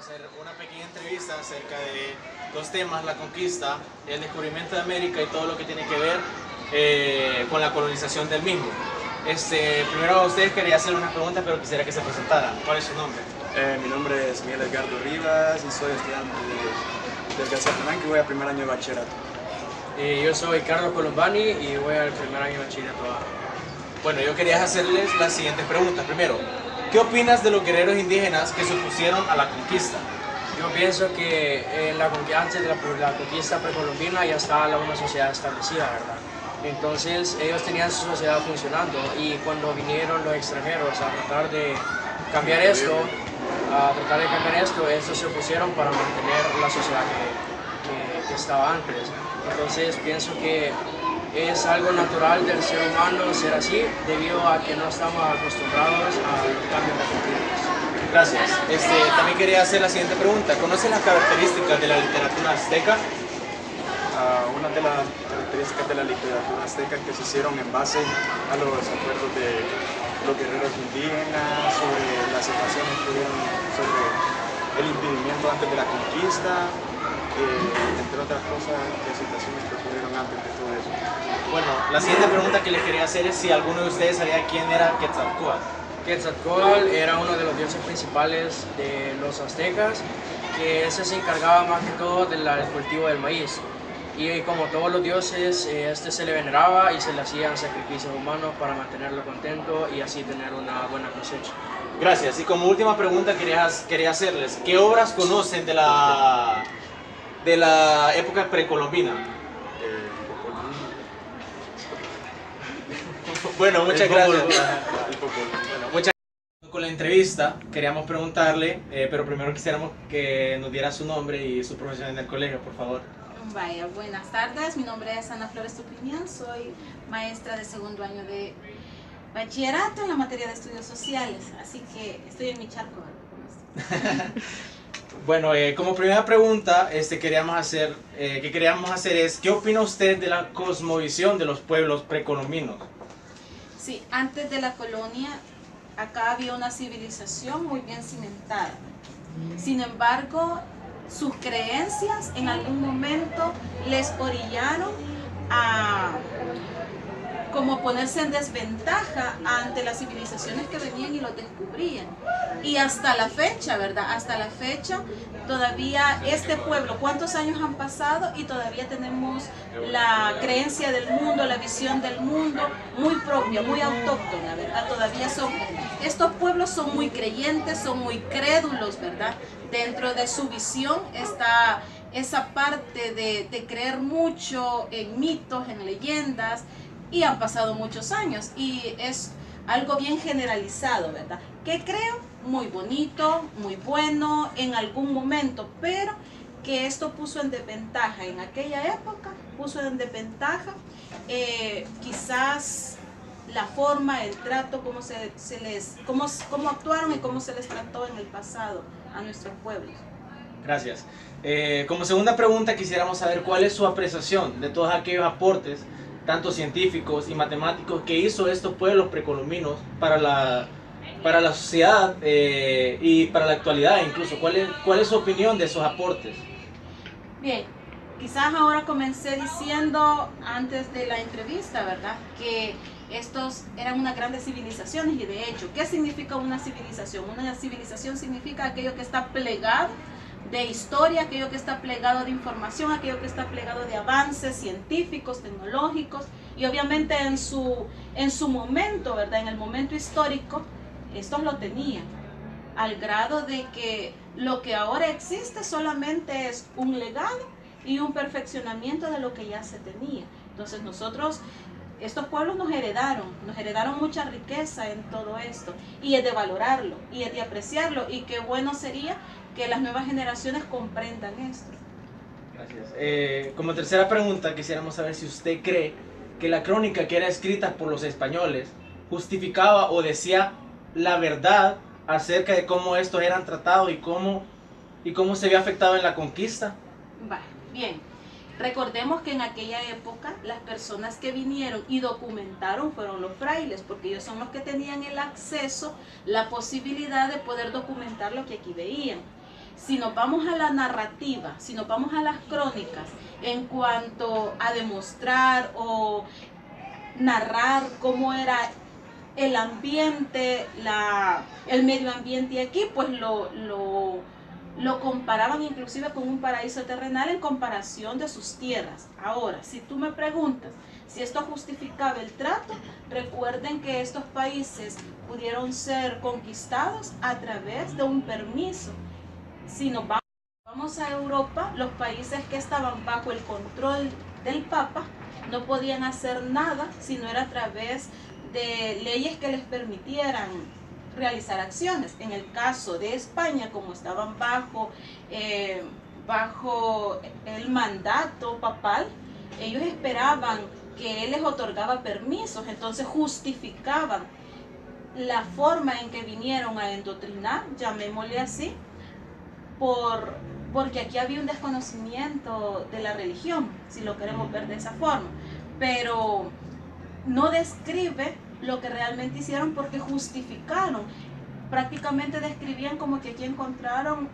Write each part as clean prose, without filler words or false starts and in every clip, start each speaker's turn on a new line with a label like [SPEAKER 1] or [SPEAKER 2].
[SPEAKER 1] hacer una pequeña entrevista acerca de dos temas, la conquista, el descubrimiento de América y todo lo que tiene que ver con la colonización del mismo. Primero a ustedes quería hacer una pregunta, pero quisiera que se presentaran. ¿Cuál es su nombre?
[SPEAKER 2] Mi nombre es Miguel Edgardo Rivas y soy estudiante del García Fernández, que voy al primer año de bachillerato.
[SPEAKER 3] Yo soy Carlos Colombani y voy al primer año de bachillerato.
[SPEAKER 1] Bueno, yo quería hacerles las siguientes preguntas. Primero, ¿qué opinas de los guerreros indígenas que se opusieron a la conquista?
[SPEAKER 3] Yo pienso que antes de la conquista precolombina ya estaba una sociedad establecida, ¿verdad? Entonces ellos tenían su sociedad funcionando y cuando vinieron los extranjeros a tratar de cambiar esto, estos se opusieron para mantener la sociedad que estaba antes. Entonces pienso que es algo natural del ser humano ser así, debido a que no estamos acostumbrados al cambio de culturas.
[SPEAKER 1] Gracias. También quería hacer la siguiente pregunta. ¿Conocen las características de la literatura azteca?
[SPEAKER 2] Una de las características de la literatura azteca que se hicieron en base a los acuerdos de los guerreros indígenas, sobre las situaciones que hubieron, sobre el impedimento antes de la conquista, entre otras cosas, de situaciones que ocurrieron antes de todo eso.
[SPEAKER 1] Bueno, la siguiente pregunta que les quería hacer es si alguno de ustedes sabía quién era Quetzalcóatl.
[SPEAKER 3] Quetzalcóatl era uno de los dioses principales de los aztecas, que ese se encargaba más que todo del cultivo del maíz. Y como todos los dioses, se le veneraba y se le hacían sacrificios humanos para mantenerlo contento y así tener una buena cosecha.
[SPEAKER 1] Gracias. Y como última pregunta quería hacerles, ¿qué obras conocen de la época precolombina? Bueno, muchas gracias. Bueno, muchas gracias. Con la entrevista queríamos preguntarle, pero primero quisiéramos que nos diera su nombre y su profesión en el colegio, por favor.
[SPEAKER 4] Vaya, buenas tardes, mi nombre es Ana Flores Tupiñán, soy maestra de segundo año de bachillerato en la materia de estudios sociales, así que estoy en mi charco.
[SPEAKER 1] Bueno, como primera pregunta que queríamos hacer es, ¿qué opina usted de la cosmovisión de los pueblos precolombinos?
[SPEAKER 4] Sí, antes de la colonia, acá había una civilización muy bien cimentada. Sin embargo, sus creencias en algún momento les orillaron a como ponerse en desventaja ante las civilizaciones que venían y los descubrían. Y hasta la fecha, ¿verdad? Hasta la fecha, todavía este pueblo, ¿cuántos años han pasado? Y todavía tenemos la creencia del mundo, la visión del mundo muy propia, muy autóctona, ¿verdad? Todavía estos pueblos son muy creyentes, son muy crédulos, ¿verdad? Dentro de su visión está esa parte de creer mucho en mitos, en leyendas, y han pasado muchos años y es algo bien generalizado, ¿verdad? Que creo muy bonito, muy bueno en algún momento, pero que esto puso en desventaja en aquella época, puso en desventaja quizás la forma, el trato, cómo actuaron y cómo se les trató en el pasado a nuestros pueblos.
[SPEAKER 1] Gracias. Como segunda pregunta quisiéramos saber cuál es su apreciación de todos aquellos aportes, tanto científicos y matemáticos, que hizo estos pueblos precolombinos para la sociedad y para la actualidad incluso. ¿Cuál es su opinión de esos aportes?
[SPEAKER 4] Bien, quizás ahora comencé diciendo antes de la entrevista, ¿verdad?, que estos eran unas grandes civilizaciones y de hecho, ¿qué significa una civilización? Una civilización significa aquello que está plegado de historia, aquello que está plegado de información, aquello que está plegado de avances científicos, tecnológicos, y obviamente en su momento, ¿verdad?, en el momento histórico, estos lo tenían, al grado de que lo que ahora existe solamente es un legado y un perfeccionamiento de lo que ya se tenía. Entonces estos pueblos nos heredaron mucha riqueza en todo esto, y es de valorarlo, y es de apreciarlo, y qué bueno sería que las nuevas generaciones comprendan esto.
[SPEAKER 1] Gracias. Como tercera pregunta quisiéramos saber si usted cree que la crónica que era escrita por los españoles justificaba o decía la verdad acerca de cómo estos eran tratados y cómo se había afectado en la conquista.
[SPEAKER 4] Bien. Recordemos que en aquella época las personas que vinieron y documentaron fueron los frailes, porque ellos son los que tenían el acceso, la posibilidad de poder documentar lo que aquí veían. si nos vamos a la narrativa, si nos vamos a las crónicas, en cuanto a demostrar o narrar cómo era el ambiente, el medio ambiente aquí, pues lo comparaban inclusive con un paraíso terrenal en comparación de sus tierras. Ahora, si tú me preguntas si esto justificaba el trato, recuerden que estos países pudieron ser conquistados a través de un permiso. Si nos vamos a Europa, los países que estaban bajo el control del Papa no podían hacer nada si no era a través de leyes que les permitieran realizar acciones. En el caso de España, como estaban bajo el mandato papal, ellos esperaban que él les otorgaba permisos, entonces justificaban la forma en que vinieron a endoctrinar, llamémosle así, porque aquí había un desconocimiento de la religión, si lo queremos ver de esa forma, pero no describe lo que realmente hicieron porque justificaron. Prácticamente describían como que aquí encontraron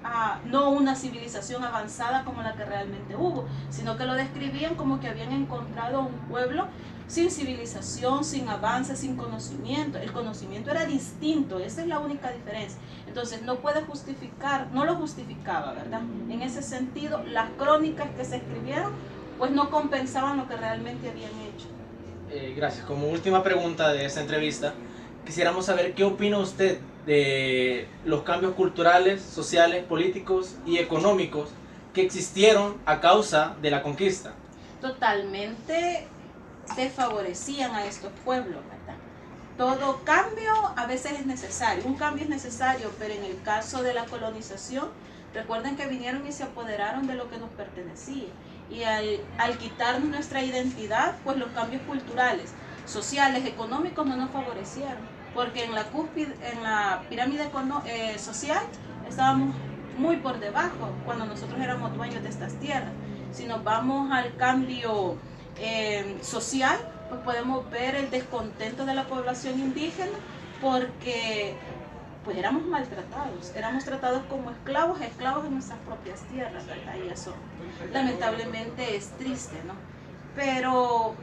[SPEAKER 4] no una civilización avanzada como la que realmente hubo, sino que lo describían como que habían encontrado un pueblo sin civilización, sin avance, sin conocimiento. El conocimiento era distinto, esa es la única diferencia. Entonces no puede justificar, no lo justificaba, ¿verdad? En ese sentido, las crónicas que se escribieron pues no compensaban lo que realmente habían hecho.
[SPEAKER 1] Gracias. Como última pregunta de esta entrevista, quisiéramos saber qué opina usted de los cambios culturales, sociales, políticos y económicos que existieron a causa de la conquista.
[SPEAKER 4] Totalmente desfavorecían a estos pueblos, ¿verdad? Todo cambio a veces es necesario, un cambio es necesario, pero en el caso de la colonización, recuerden que vinieron y se apoderaron de lo que nos pertenecía. Y al quitarnos nuestra identidad, pues los cambios culturales, sociales, económicos no nos favorecieron, porque en la pirámide social estábamos muy por debajo cuando nosotros éramos dueños de estas tierras. Si nos vamos al cambio social, pues podemos ver el descontento de la población indígena porque pues éramos maltratados, éramos tratados como esclavos en nuestras propias tierras, ¿verdad? Y eso lamentablemente es triste, ¿no? Pero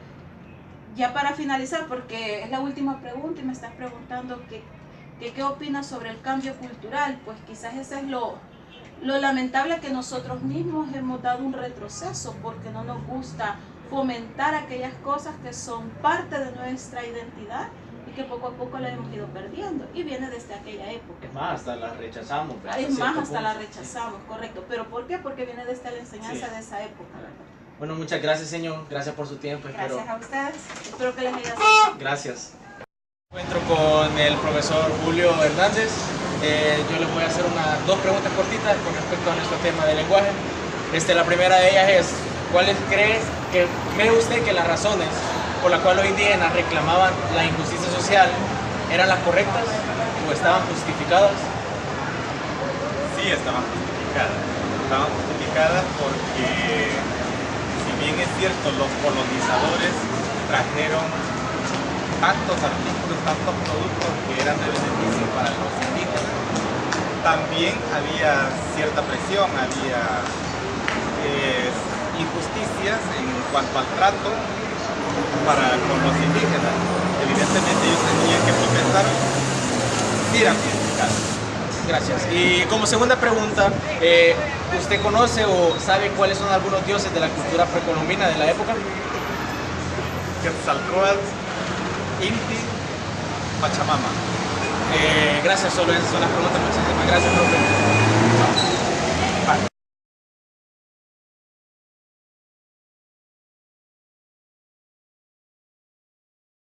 [SPEAKER 4] ya para finalizar, porque es la última pregunta y me estás preguntando qué opinas sobre el cambio cultural, pues quizás ese es lo lamentable, que nosotros mismos hemos dado un retroceso porque no nos gusta fomentar aquellas cosas que son parte de nuestra identidad y que poco a poco la hemos ido perdiendo, y viene desde aquella época.
[SPEAKER 1] Es más, hasta la rechazamos.
[SPEAKER 4] Hasta la rechazamos, correcto. ¿Pero por qué? Porque viene desde la enseñanza de esa época, ¿verdad?
[SPEAKER 1] Bueno, muchas gracias, señor. Gracias por su tiempo.
[SPEAKER 4] Gracias a ustedes. Espero que les haya servido.
[SPEAKER 1] Gracias. Me encuentro con el profesor Julio Hernández. Yo les voy a hacer dos preguntas cortitas con respecto a nuestro tema de lenguaje. La primera de ellas es, ¿cuáles cree usted que las razones por las cuales los indígenas reclamaban la injusticia social eran las correctas o estaban justificadas?
[SPEAKER 5] Sí, estaban justificadas. Estaban justificadas porque, si bien es cierto, los colonizadores trajeron tantos artículos, tantos productos que eran de beneficio para los indígenas, también había cierta presión, había injusticias en cuanto al trato con los indígenas. Evidentemente ellos tenían que protestar si eran identificados.
[SPEAKER 1] Gracias. Y como segunda pregunta, ¿usted conoce o sabe cuáles son algunos dioses de la cultura precolombina de la época?
[SPEAKER 5] Quetzalcóatl, Inti, Pachamama.
[SPEAKER 1] Gracias, solo esas son las preguntas. Muchísimas gracias, profe.